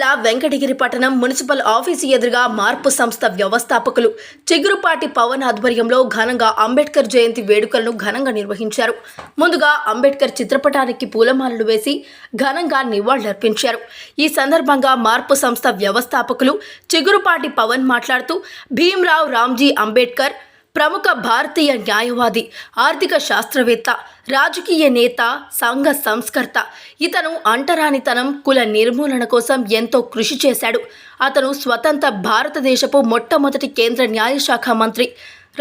జిల్లా వెంకటగిరి పట్టణం municipal office ఎదురుగా మార్పు సంస్థ వ్యవస్థాపకులు చిగురుపాటి పవన్ ఆధ్వర్యంలో ఘనంగా అంబేద్కర్ జయంతి వేడుకలను ఘనంగా నిర్వహించారు. ముందుగా అంబేద్కర్ చిత్రపటానికి పూలమాలలు వేసి ఘనంగా నివాళులర్పించారు. ఈ సందర్భంగా మార్పు సంస్థ వ్యవస్థాపకులు చిగురుపాటి పవన్ మాట్లాడుతూ భీమ్రావ్ రామ్జీ అంబేద్కర్ ప్రముఖ భారతీయ న్యాయవాది, ఆర్థిక శాస్త్రవేత్త, రాజకీయ నేత, సంఘ సంస్కర్త. ఇతను అంటరానితనం, కుల నిర్మూలన కోసం ఎంతో కృషి చేశాడు. అతను స్వతంత్ర భారతదేశపు మొట్టమొదటి కేంద్ర న్యాయశాఖ మంత్రి,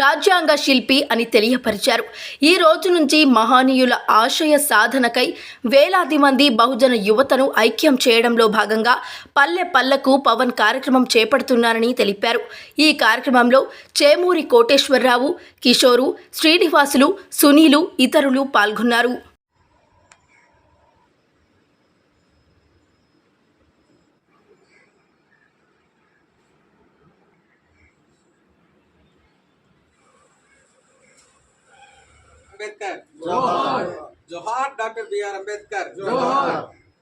రాజ్యాంగ శిల్పి అని తెలియపరిచారు. ఈ రోజు నుంచి మహనీయుల ఆశయ సాధనకై వేలాది మంది బహుజన యువతను ఐక్యం చేయడంలో భాగంగా పల్లె పల్లెకు పవన్ కార్యక్రమం చేపడుతున్నారని తెలిపారు. ఈ కార్యక్రమంలో చేమూరి కోటేశ్వరరావు, కిషోరు, శ్రీనివాసులు, సునీలు, ఇతరులు పాల్గొన్నారు. अंबेडकर जोहार जोहार डॉक्टर बी आर अंबेडकर जोहार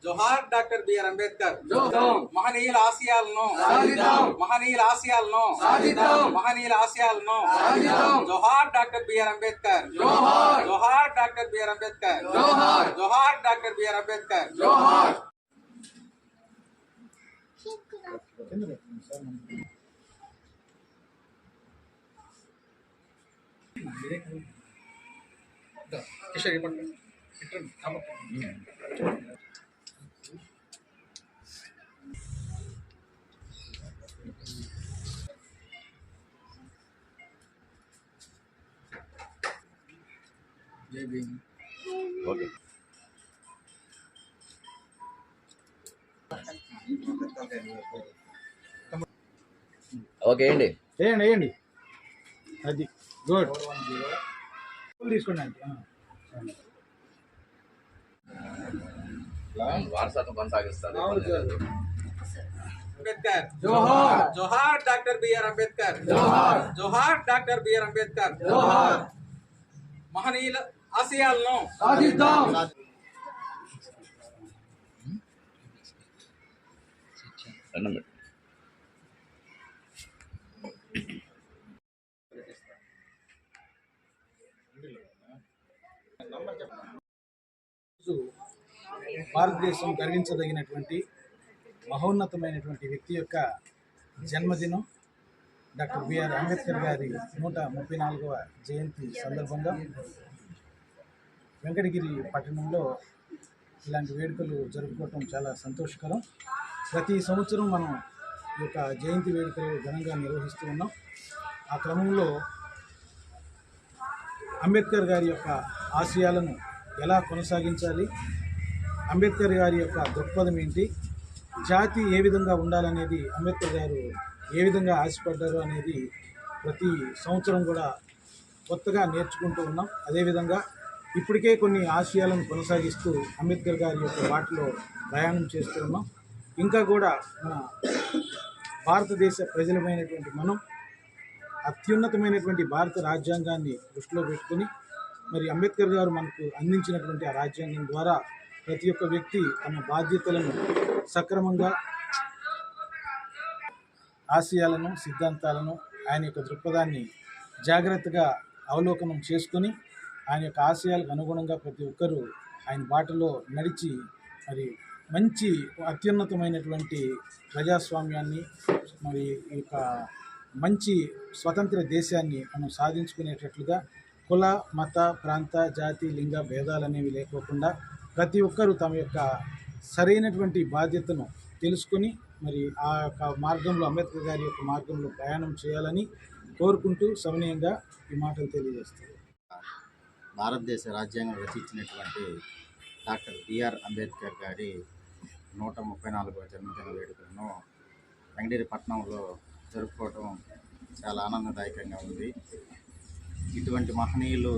जोहार डॉक्टर बी आर अंबेडकर जोहार महनीయుల ఆశయాలను సాధిద్దాం महनीయుల ఆశయాలను సాధిద్దాం महनीయుల ఆశయాలను సాధిద్దాం जोहार डॉक्टर बी आर अंबेडकर जोहार जोहार डॉक्टर बी आर अंबेडकर जोहार जोहार डॉक्टर बी आर अंबेडकर जोहार కిషోర్ పట్టు జై భీమ్. ఓకే ఓకే అండి, వేయండి వేయండి. అది గుడ్. తీసుకోండి. వారసత్వం కొనసాగిస్తారు. अंबेडकर जोहार जोहार डॉक्टर बी आर अंबेडकर जोहार जोहार डॉक्टर बी आर अंबेडकर जोहार महनीయుల ఆశయాలను సాధిద్దాం. భారతదేశం గర్వించదగినటువంటి మహోన్నతమైనటువంటి వ్యక్తి యొక్క జన్మదినం డాక్టర్ బిఆర్ అంబేద్కర్ గారి 134వ జయంతి సందర్భంగా వెంకటగిరి పట్టణంలో ఇలాంటి వేడుకలు జరుపుకోవటం చాలా సంతోషకరం. ప్రతి సంవత్సరం మనం ఈ యొక్క జయంతి వేడుకలు ఘనంగా నిర్వహిస్తూ ఉన్నాం. ఆ క్రమంలో అంబేద్కర్ గారి యొక్క ఆశయాలను ఎలా కొనసాగించాలి, అంబేద్కర్ గారి యొక్క దృక్పథం ఏంటి, జాతి ఏ విధంగా ఉండాలనేది, అంబేద్కర్ గారు ఏ విధంగా ఆశపడ్డారు అనేది ప్రతి సంవత్సరం కూడా కొత్తగా నేర్చుకుంటూ ఉన్నాం. అదేవిధంగా ఇప్పటికే కొన్ని ఆశయాలను కొనసాగిస్తూ అంబేద్కర్ గారి యొక్క బాటలో ప్రయాణం చేస్తూ ఉన్నాం. ఇంకా కూడా మన భారతదేశ ప్రజలమైనటువంటి మనం అత్యున్నతమైనటువంటి భారత రాజ్యాంగాన్ని దృష్టిలో పెట్టుకొని మరి అంబేద్కర్ గారు మనకు అందించినటువంటి ఆ రాజ్యాంగం ద్వారా ప్రతి ఒక్క వ్యక్తి తమ బాధ్యతలను సక్రమంగా, ఆశయాలను, సిద్ధాంతాలను, ఆయన యొక్క దృక్పథాన్ని జాగ్రత్తగా అవలోకనం చేసుకొని ఆయన యొక్క ఆశయాలకు అనుగుణంగా ప్రతి ఒక్కరూ ఆయన బాటలో నడిచి మరి మంచి అత్యున్నతమైనటువంటి ప్రజాస్వామ్యాన్ని, మరి ఈ యొక్క మంచి స్వతంత్ర దేశాన్ని మనం సాధించుకునేటట్లుగా కుల, మత, ప్రాంత, జాతి, లింగ భేదాలు అనేవి లేకోకుండా ప్రతి ఒక్కరూ తమ యొక్క సరైనటువంటి బాధ్యతను తెలుసుకొని మరి ఆ యొక్క మార్గంలో, అంబేద్కర్ గారి యొక్క మార్గంలో ప్రయాణం చేయాలని కోరుకుంటూ సవినయంగా ఈ మాటలు తెలియజేస్తారు. భారతదేశ రాజ్యాంగం రచించినటువంటి డాక్టర్ బిఆర్ అంబేద్కర్ గారి 134వ జన్మదిన వేడుకలను వెంకటగిరి పట్టణంలో జరుపుకోవటం చాలా ఆనందదాయకంగా ఉంది. ఇటువంటి మహనీయులు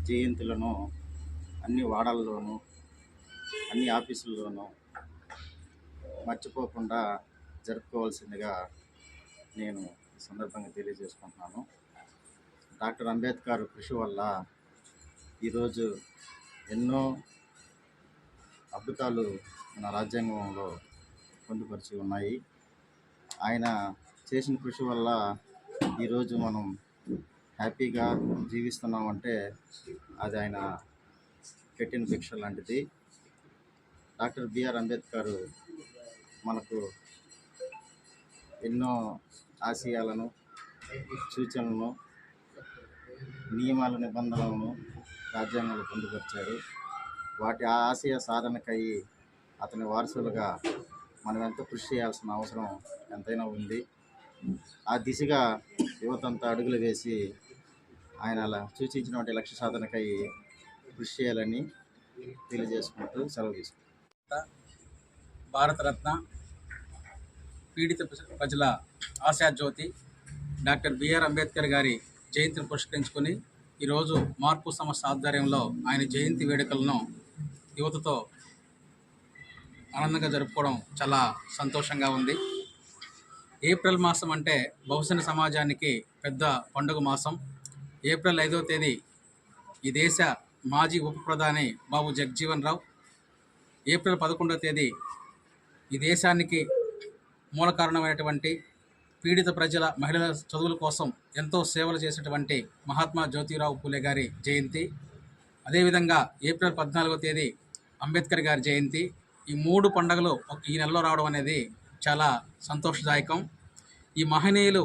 జయంతులను అన్ని వాడల్లోనూ, అన్ని ఆఫీసుల్లోనూ మర్చిపోకుండా జరుపుకోవాల్సిందిగా నేను ఈ సందర్భంగా తెలియజేసుకుంటున్నాను. డాక్టర్ అంబేద్కర్ కృషి వల్ల ఈరోజు ఎన్నో అద్భుతాలు మన రాజ్యాంగంలో పొందుపరిచి ఉన్నాయి. ఆయన చేసిన కృషి వల్ల ఈరోజు మనం హ్యాపీగా జీవిస్తున్నామంటే అది ఆయన పెట్టిన భిక్ష లాంటిది. డాక్టర్ బిఆర్ అంబేద్కర్ మనకు ఎన్నో ఆశయాలను, సూచనలను, నియమాలు, నిబంధనలను రాజ్యాంగంలో పొందుపరిచాడు. వాటి ఆశయ సాధనకై అతని వారసులుగా మనం ఎంతో కృషి చేయాల్సిన అవసరం ఎంతైనా ఉంది. ఆ దిశగా యువతంతా అడుగులు వేసి ఆయన అలా సూచించినటువంటి లక్ష్య సాధనకై కృషి చేయాలని తెలియజేసుకుంటూ సెలవు తీసుకుంటాం. భారతరత్న పీడిత ప్రజల ఆశాజ్యోతి డాక్టర్ బిఆర్ అంబేద్కర్ గారి జయంతిని పురస్కరించుకొని ఈరోజు మార్పు సంస్థ ఆధ్వర్యంలో ఆయన జయంతి వేడుకలను యువతతో ఆనందంగా జరుపుకోవడం చాలా సంతోషంగా ఉంది. ఏప్రిల్ మాసం అంటే బహుజన సమాజానికి పెద్ద పండుగ మాసం. ఏప్రిల్ 5వ తేదీ ఈ దేశ మాజీ ఉప ప్రధాని బాబు జగజ్జీవన్ రావు, ఏప్రిల్ 11వ తేదీ ఈ దేశానికి మూల కారణమైనటువంటి పీడిత ప్రజల మహిళల చదువుల కోసం ఎంతో సేవలు చేసినటువంటి మహాత్మా జ్యోతిరావు పూలే గారి జయంతి. అదేవిధంగా ఏప్రిల్ 14వ తేదీ అంబేద్కర్ గారి జయంతి. ఈ 3 పండుగలు ఈ నెలలో రావడం అనేది చాలా సంతోషదాయకం. ఈ మహనీయులు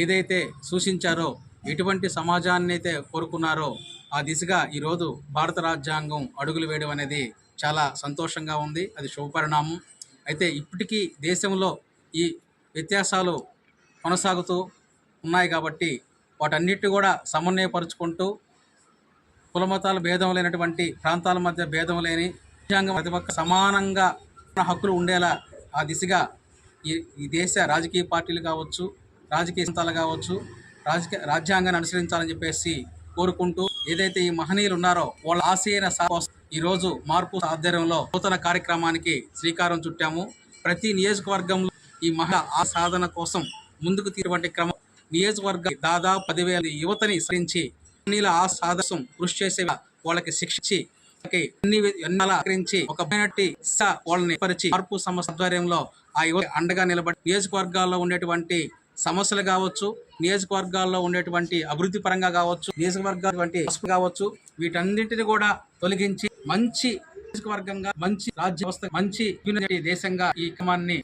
ఏదైతే సూచించారో, ఎటువంటి సమాజాన్ని అయితే కోరుకున్నారో ఆ దిశగా ఈరోజు భారత రాజ్యాంగం అడుగులు వేయడం అనేది చాలా సంతోషంగా ఉంది. అది శుభపరిణామం. అయితే ఇప్పటికీ దేశంలో ఈ వ్యత్యాసాలు కొనసాగుతూ ఉన్నాయి కాబట్టి వాటన్నిటి కూడా సమన్వయపరుచుకుంటూ కులమతాల భేదం లేనటువంటి, ప్రాంతాల మధ్య భేదం లేని, రాజ్యాంగం ప్రతి ఒక్క సమానంగా హక్కులు ఉండేలా ఆ దిశగా ఈ దేశ రాజకీయ పార్టీలు కావచ్చు, రాజకీయ సంస్థలు కావచ్చు, రాజ్యాంగాన్ని అనుసరించాలని చెప్పేసి కోరుకుంటూ, ఏదైతే ఈ మహనీయులు ఉన్నారో వాళ్ళ ఆశయ ఈరోజు మార్పు ఆధ్వర్యంలో నూతన కార్యక్రమానికి శ్రీకారం చుట్టాము. ప్రతి నియోజకవర్గంలో ఈ ఆ సాధన కోసం ముందుకు తీరువంటి క్రమం నియోజకవర్గం దాదాపు 10,000 యువతని సరించి మహనీయుల ఆ సాధన కృషి చేసే వాళ్ళకి శిక్షించి ఒక వాళ్ళని పరిచి మార్పు సంస్థ ఆధ్వర్యంలో ఆ యువత అండగా నిలబడి నియోజకవర్గాల్లో ఉండేటువంటి సమస్యలు కావచ్చు, నియోజకవర్గాల్లో ఉండేటువంటి అభివృద్ధి పరంగా కావచ్చు, నియోజకవర్గాలు కావచ్చు, వీటన్నింటిని కూడా తొలగించి మంచి నియోజకవర్గంగా, మంచి రాజ్య వ్యవస్థ, మంచి దేశంగా ఈ క్రమాన్ని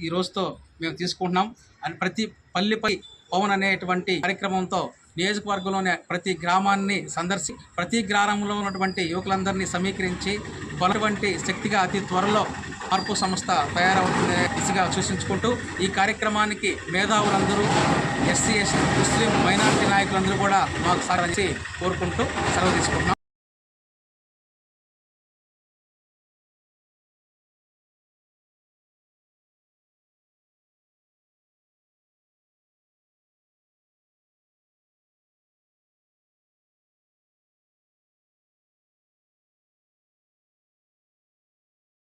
ఈ రోజుతో మేము తీసుకుంటున్నాం. అని ప్రతి పల్లిపై పవన్ అనేటువంటి కార్యక్రమంతో నియోజకవర్గంలోనే ప్రతి గ్రామాన్ని సందర్శి ప్రతి గ్రామంలో ఉన్నటువంటి యువకులందరినీ సమీకరించి బలవంటి శక్తిగా అతి త్వరలో మార్పు సంస్థ తయారవుతుందే దిశగా సూచించుకుంటూ ఈ కార్యక్రమానికి మేధావులందరూ, ఎస్సీ, ఎస్టీ, ముస్లిం, మైనారిటీ నాయకులందరూ కూడా మాకు సహకరించి కోరుకుంటూ సెలవు తీసుకుంటున్నాం.